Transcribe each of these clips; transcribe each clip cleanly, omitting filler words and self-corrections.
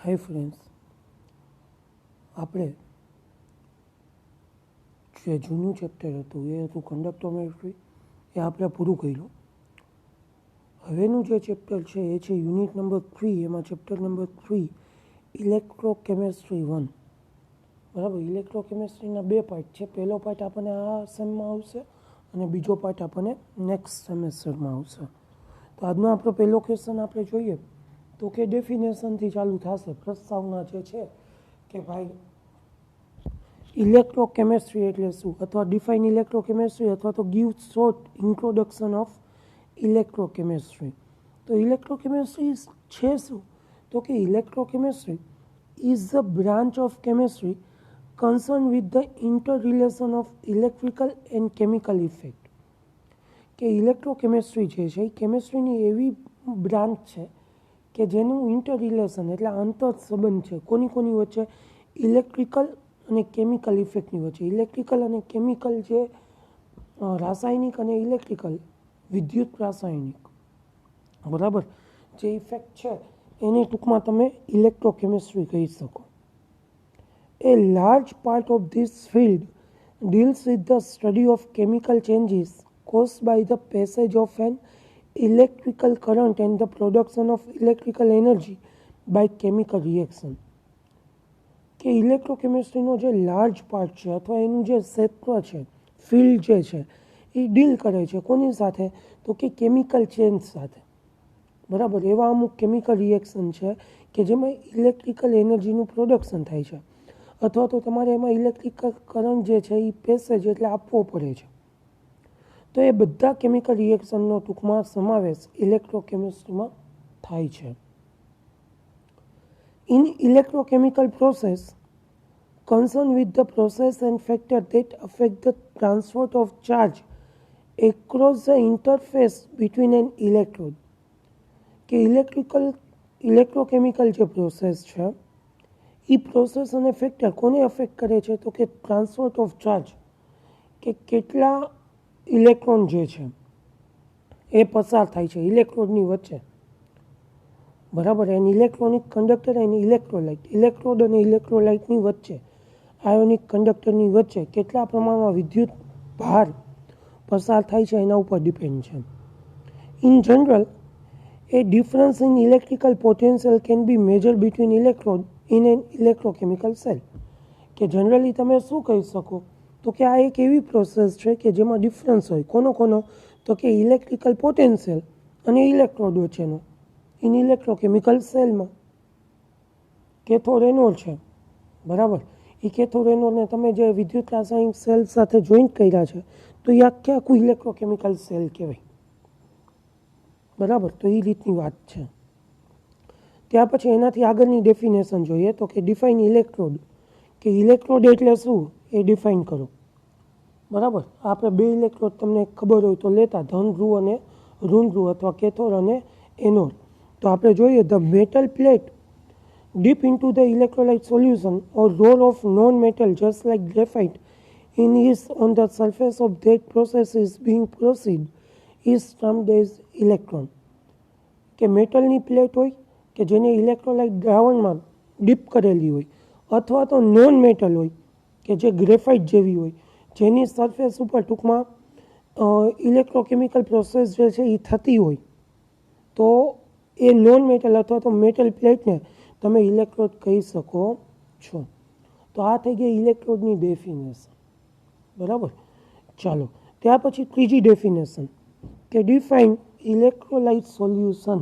Hi friends, આપણે જે જૂનું ચેપ્ટર હતું એ હતું કંડક્ટોમેટ્રી, એ આપણે પૂરું કર્યું. હવેનું જે ચેપ્ટર છે એ છે યુનિટ નંબર 3, એમાં ચેપ્ટર નંબર 3 ઇલેક્ટ્રોકેમિસ્ટ્રી 1. બરાબર. ઇલેક્ટ્રોકેમિસ્ટ્રીના બે પાર્ટ છે. પહેલો પાર્ટ આપણને આ સેમમાં આવશે અને બીજો પાર્ટ આપણને નેક્સ્ટ સેમેસ્ટરમાં આવશે. તો આજનો આપણો પહેલો ક્વેશ્ચન આપણે જોઈએ તો કે ડેફિનેશનથી ચાલુ થશે. પ્રસ્તાવના જે છે કે ભાઈ ઇલેક્ટ્રોકેમિસ્ટ્રી એટલે શું, અથવા ડિફાઇન ઇલેક્ટ્રોકેમિસ્ટ્રી, અથવા તો give short introduction of electrochemistry. તો ઇલેક્ટ્રોકેમિસ્ટ્રી છે શું? તો કે electrochemistry is the branch of chemistry concerned with the interrelation of electrical and chemical effect. કે ઇલેક્ટ્રોકેમિસ્ટ્રી જે છે એ કેમિસ્ટ્રીની એવી બ્રાન્ચ છે કે જેનું ઇન્ટરરિલેશન એટલે આંતર સંબંધ છે કોની વચ્ચે? ઇલેક્ટ્રિકલ અને કેમિકલ ઇફેક્ટની વચ્ચે. ઇલેક્ટ્રિકલ અને કેમિકલ જે રાસાયણિક અને ઇલેક્ટ્રિકલ વિદ્યુત રાસાયણિક, બરાબર, જે ઇફેક્ટ છે એની ટૂંકમાં તમે ઇલેક્ટ્રોકેમિસ્ટ્રી કહી શકો. A large part of this field deals with the study of chemical changes caused by the passage of an electrical current and the production of electrical energy by chemical reaction. કે ઇલેક્ટ્રોકેમિસ્ટ્રીનો જે large part છે અથવા એનું જે ક્ષેત્ર છે, field જે છે, એ ડીલ કરે છે કોની સાથે? તો કે કેમિકલ ચેન્જ સાથે. બરાબર. એવા અમુક કેમિકલ રિએક્શન છે કે જેમાં ઇલેક્ટ્રિકલ એનર્જીનું પ્રોડક્શન થાય છે, અથવા તો તમારે એમાં ઇલેક્ટ્રિકલ કરંટ જે છે એ પેસેજ એટલે આપવો પડે છે. તો એ બધા કેમિકલ રિએક્શનનો ટૂંકમાં સમાવેશ ઇલેક્ટ્રોકેમિસ્ટ્રીમાં થાય છે. In electrochemical process concerned with the process and factor that affect the transfer of charge across the interface between an electrode. કે ઇલેક્ટ્રોકેમિકલ જે પ્રોસેસ છે એ પ્રોસેસ અને ફેક્ટર કોને અફેક્ટ કરે છે? તો કે ટ્રાન્સફર ઓફ ચાર્જ, કે કેટલા ઇલેક્ટ્રોન જે છે એ પસાર થાય છે ઇલેક્ટ્રોડની વચ્ચે. બરાબર. એની ઇલેક્ટ્રોનિક કંડક્ટર અને ઇલેક્ટ્રોલાઇટ, ઇલેક્ટ્રોડ અને ઇલેક્ટ્રોલાઇટની વચ્ચે, આયોનિક કંડક્ટરની વચ્ચે કેટલા પ્રમાણમાં વિદ્યુત ભાર પસાર થાય છે એના ઉપર ડિપેન્ડ છે. In general, a difference in electrical potential can be measured between electrode in an electrochemical cell. કે જનરલી તમે શું કહી શકો? તો કે આ એક એવી પ્રોસેસ છે કે જેમાં ડિફરન્સ હોય. કોનો? તો કે ઇલેક્ટ્રિકલ પોટેન્શિયલ અને ઇલેક્ટ્રોડ વચ્ચેનો ઇન ઇલેક્ટ્રોકેમિકલ સેલમાં. કેથોડ એનોડ છે, બરાબર. એ કેથોડ એનોડને તમે જે વિદ્યુત રાસાયણિક સેલ સાથે જોઈન્ટ કર્યા છે તો એ આખું ઇલેક્ટ્રોકેમિકલ સેલ કહેવાય. બરાબર. તો એ રીતની વાત છે. ત્યાર પછી એનાથી આગળની ડેફિનેશન જોઈએ તો કે ડિફાઇન ઇલેક્ટ્રોડ. કે ઇલેક્ટ્રોડ એટલે શું એ ડિફાઇન કરો. બરાબર. આપણે બે ઇલેક્ટ્રોડ તમને ખબર હોય તો લેતા, ધન ધ્રુવ અને ઋણ ધ્રુવ, અથવા કેથોડ અને એનોડ. તો આપણે જોઈએ the metal plate deep into the electrolyte solution or roll of non-metal just like graphite in is on the surface of that process is being proceed is termed as electron. કે મેટલની plate હોય કે જેને electrolyte દ્રાવણમાં deep કરેલી હોય, અથવા તો non metal હોય કે જે ગ્રેફાઇટ જેવી હોય, જેની સરફેસ ઉપર ટૂંકમાં ઇલેક્ટ્રોકેમિકલ પ્રોસેસ જે છે એ થતી હોય, તો એ નોન મેટલ અથવા તો મેટલ પ્લેટને તમે ઇલેક્ટ્રોડ કહી શકો છો. તો આ થઈ ગઈ ઇલેક્ટ્રોડની ડેફિનેશન. બરાબર. ચાલો ત્યાર પછી ત્રીજી ડેફિનેશન કે ડિફાઇન ઇલેક્ટ્રોલાઇટ સોલ્યુશન.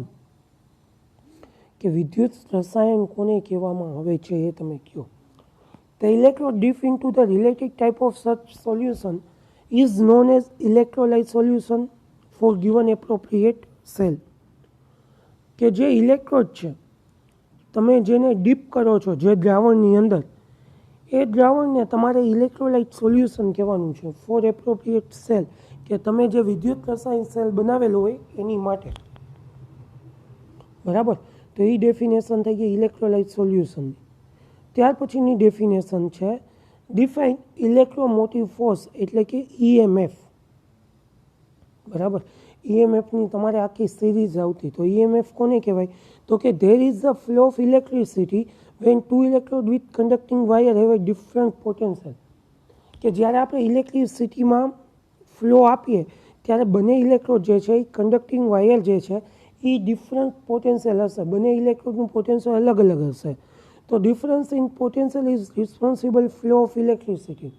કે વિદ્યુત રસાયણ કોને કહેવામાં આવે છે એ તમે કહો. The electrode deep into the related type of such solution is known as electrolyte solution for given appropriate cell. કે જે ઇલેક્ટ્રોડ છે તમે જેને ડીપ કરો છો જે દ્રાવણની અંદર, એ દ્રાવણને તમારે ઇલેક્ટ્રોલાઇટ સોલ્યુશન કહેવાનું છે ફોર એપ્રોપ્રિએટ સેલ. કે તમે જે વિદ્યુત રસાયણ સેલ બનાવેલો હોય એની માટે. બરાબર. તો એ ડેફિનેશન થઈ ગઈ ઇલેક્ટ્રોલાઇટ સોલ્યુશનની. ત્યાર પછીની ડેફિનેશન છે ડિફાઇન ઇલેક્ટ્રોમોટિવ ફોર્સ એટલે કે EMF. બરાબર. ઈએમએફની તમારે આખી સિરીઝ આવતી. તો ઈએમએફ કોને કહેવાય? તો કે there is the flow of electricity when two electrode with conducting wire have a different potential. કે જ્યારે આપણે ઇલેક્ટ્રિસિટીમાં ફ્લો આપીએ ત્યારે બંને ઇલેક્ટ્રોડ જે છે એ કન્ડક્ટિંગ વાયર જે છે એ ડિફરન્ટ પોટેન્શિયલ હશે. બંને ઇલેક્ટ્રોડનું પોટેન્શિયલ અલગ અલગ હશે. તો difference in potential is responsible flow of electricity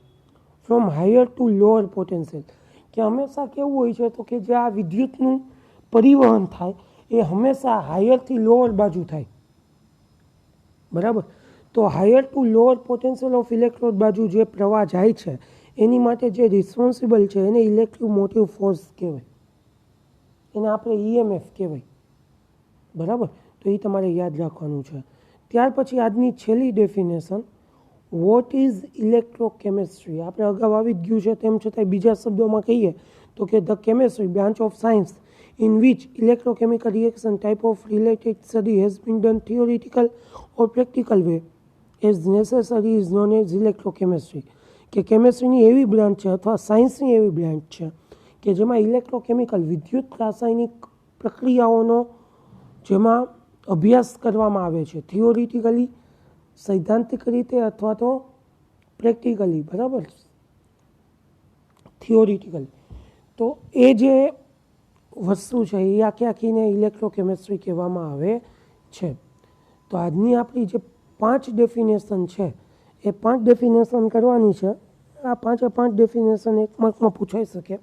from higher to lower potential. કે હંમેશા કેવું હોય છે? તો કે જે આ વિદ્યુતનું પરિવહન થાય એ હંમેશા હાયરથી લોઅર બાજુ થાય. બરાબર. તો higher to lower potential of electrode બાજુ જે પ્રવાહ જાય છે એની માટે જે રિસ્પોન્સિબલ છે એને ઇલેક્ટ્રોમોટિવ ફોર્સ કહેવાય. એને આપણે ઈએમએફ કહેવાય. બરાબર. તો એ તમારે યાદ રાખવાનું છે. ત્યાર પછી આજની છેલ્લી ડેફિનેશન, વોટ ઇઝ ઇલેક્ટ્રોકેમિસ્ટ્રી. આપણે અગાઉ આવી જ ગયું છે, તેમ છતાંય બીજા શબ્દોમાં કહીએ તો કે the chemistry branch of science in which electrochemical reaction type of related study has been done theoretical or practical way as necessary is known as electrochemistry. કે કેમિસ્ટ્રીની એવી બ્રાન્ચ છે અથવા સાયન્સની એવી બ્રાન્ચ છે કે જેમાં ઇલેક્ટ્રોકેમિકલ વિદ્યુત રાસાયણિક પ્રક્રિયાઓનો જેમાં અભ્યાસ કરવામાં આવે છે, થિયોરિટિકલી સૈદ્ધાંતિક રીતે અથવા તો પ્રેક્ટિકલી. બરાબર. થિયોરિટિકલી. તો એ જે વસ્તુ છે એ આખીને ઇલેક્ટ્રોકેમિસ્ટ્રી કહેવામાં આવે છે. તો આજની આપણી જે 5 ડેફિનેશન છે એ 5 ડેફિનેશન કરવાની છે. આ 5 ડેફિનેશન એક માર્કમાં પૂછાઈ શકે.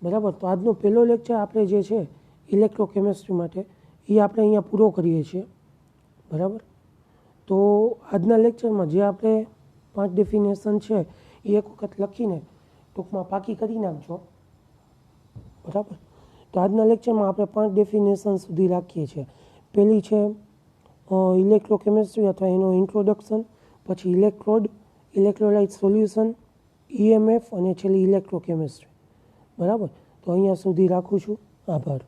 બરાબર. તો આજનો પહેલો લેક્ચર આપણે જે છે ઇલેક્ટ્રોકેમિસ્ટ્રી માટે એ આપણે અહીંયા પૂરો કરીએ છીએ. બરાબર. તો આજના લેક્ચરમાં જે આપણે 5 ડેફિનેશન છે એ એક વખત લખીને ટૂંકમાં પાકી કરી નાખજો. બરાબર. તો આજના લેક્ચરમાં આપણે 5 ડેફિનેશન સુધી રાખીએ છીએ. પહેલી છે ઇલેક્ટ્રોકેમિસ્ટ્રી અથવા એનો ઇન્ટ્રોડક્શન, પછી ઇલેક્ટ્રોડ, ઇલેક્ટ્રોલાઇટ સોલ્યુશન, ઈએમએફ અને છેલ્લી ઇલેક્ટ્રોકેમિસ્ટ્રી. બરાબર. તો અહીંયા સુધી રાખું છું. આભાર.